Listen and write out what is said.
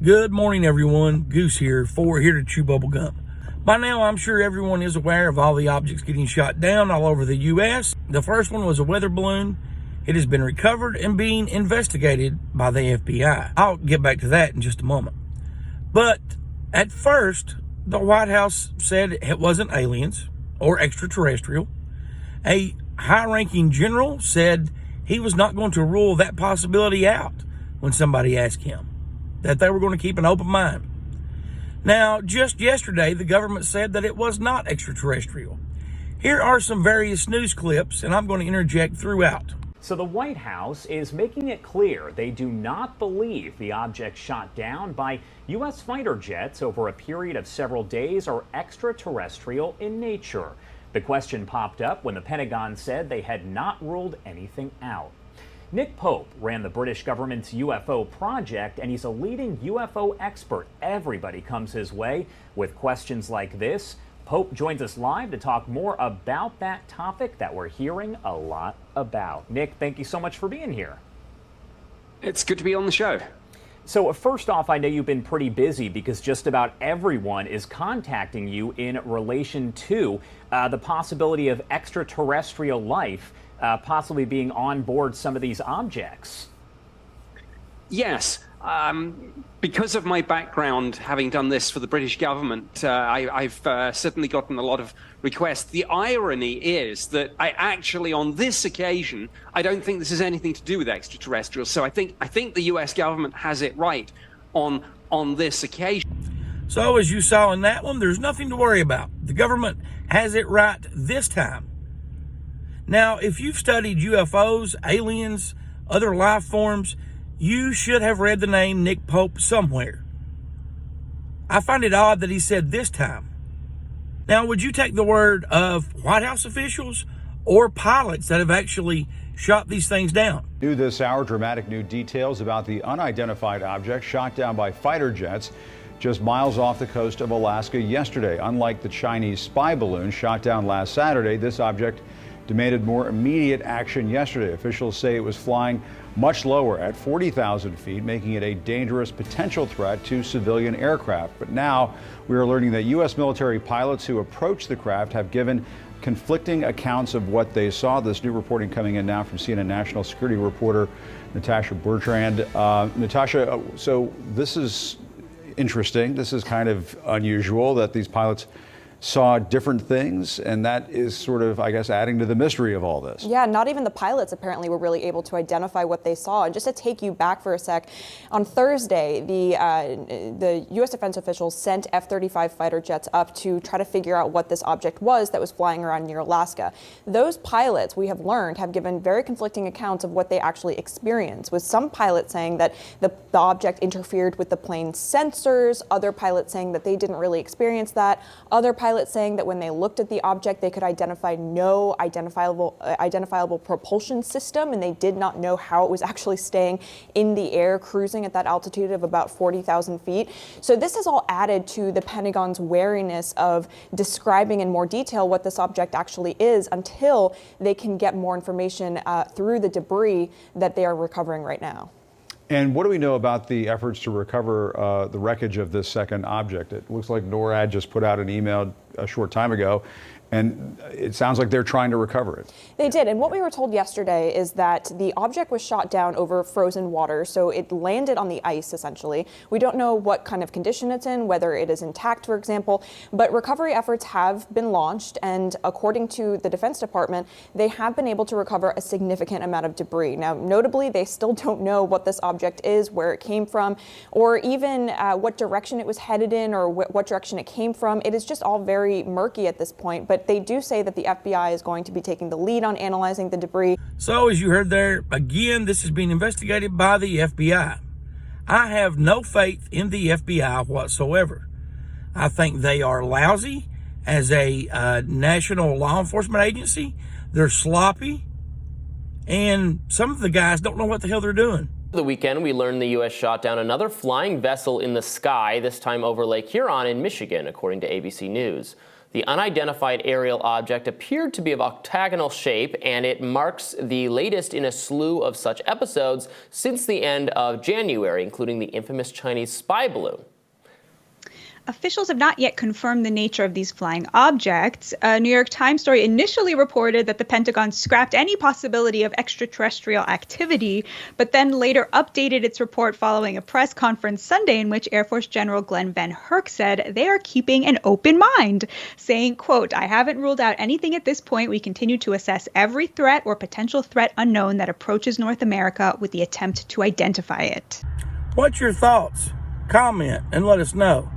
Good morning, everyone. Goose here to chew bubblegum. By now, I'm sure everyone is aware of all the objects getting shot down all over the U.S. The first one was a weather balloon. It has been recovered and being investigated by the FBI. I'll get back to that in just a moment. But at first, the White House said it wasn't aliens or extraterrestrial. A high-ranking general said he was not going to rule that possibility out when somebody asked him, that they were going to keep an open mind. Now, just yesterday, the government said that it was not extraterrestrial. Here are some various news clips, and I'm going to interject throughout. So the White House is making it clear they do not believe the objects shot down by U.S. fighter jets over a period of several days are extraterrestrial in nature. The question popped up when the Pentagon said they had not ruled anything out. Nick Pope ran the British government's UFO project, and he's a leading UFO expert. Everybody comes his way with questions like this. Pope joins us live to talk more about that topic that we're hearing a lot about. Nick, thank you so much for being here. It's good to be on the show. So first off, I know you've been pretty busy because just about everyone is contacting you in relation to the possibility of extraterrestrial life possibly being on board some of these objects. Yes. Because of my background, having done this for the British government, I've certainly gotten a lot of requests. The irony is that I actually, on this occasion, I don't think this has anything to do with extraterrestrials. So I think the U.S. government has it right on this occasion. So as you saw in that one, there's nothing to worry about. The government has it right this time. Now, if you've studied UFOs, aliens, other life forms, you should have read the name Nick Pope somewhere. I find it odd that he said this time. Now, would you take the word of White House officials or pilots that have actually shot these things down? New this hour, dramatic new details about the unidentified object shot down by fighter jets just miles off the coast of Alaska yesterday. Unlike the Chinese spy balloon shot down last Saturday, this object demanded more immediate action yesterday. Officials say it was flying much lower at 40,000 feet, making it a dangerous potential threat to civilian aircraft. But now we are learning that U.S. military pilots who approached the craft have given conflicting accounts of what they saw. This new reporting coming in now from CNN national security reporter Natasha Bertrand. Natasha, so this is interesting. This is kind of unusual that these pilots saw different things, and that is sort of, I guess, adding to the mystery of all this. Yeah, not even the pilots apparently were really able to identify what they saw. And just to take you back for a sec, on Thursday, the U.S. defense officials sent F-35 fighter jets up to try to figure out what this object was that was flying around near Alaska. Those pilots, we have learned, have given very conflicting accounts of what they actually experienced, with some pilots saying that the object interfered with the plane's sensors, other pilots saying that they didn't really experience that, other pilots saying that when they looked at the object, they could identify no identifiable propulsion system, and they did not know how it was actually staying in the air, cruising at that altitude of about 40,000 feet. So this has all added to the Pentagon's wariness of describing in more detail what this object actually is until they can get more information through the debris that they are recovering right now. And what do we know about the efforts to recover the wreckage of this second object? It looks like NORAD just put out an email a short time ago, and it sounds like they're trying to recover it. They did, and what we were told yesterday is that the object was shot down over frozen water, so it landed on the ice, essentially. We don't know what kind of condition it's in, whether it is intact, for example, but recovery efforts have been launched, and according to the Defense Department, they have been able to recover a significant amount of debris. Now, notably, they still don't know what this object is, where it came from, or even what direction it was headed in, or what direction it came from. It is just all very murky at this point, but they do say that the FBI is going to be taking the lead on analyzing the debris. So as you heard there, again, this is being investigated by the FBI. I have no faith in the FBI whatsoever. I think they are lousy as a national law enforcement agency. They're sloppy, and some of the guys don't know what the hell they're doing. The weekend, we learned the U.S. shot down another flying vessel in the sky, this time over Lake Huron in Michigan, according to ABC News. The unidentified aerial object appeared to be of octagonal shape, and it marks the latest in a slew of such episodes since the end of January, including the infamous Chinese spy balloon. Officials have not yet confirmed the nature of these flying objects. A New York Times story initially reported that the Pentagon scrapped any possibility of extraterrestrial activity, but then later updated its report following a press conference Sunday in which Air Force General Glenn Van Herk said they are keeping an open mind, saying, quote, "I haven't ruled out anything at this point. We continue to assess every threat or potential threat unknown that approaches North America with the attempt to identify it." What's your thoughts? Comment and let us know.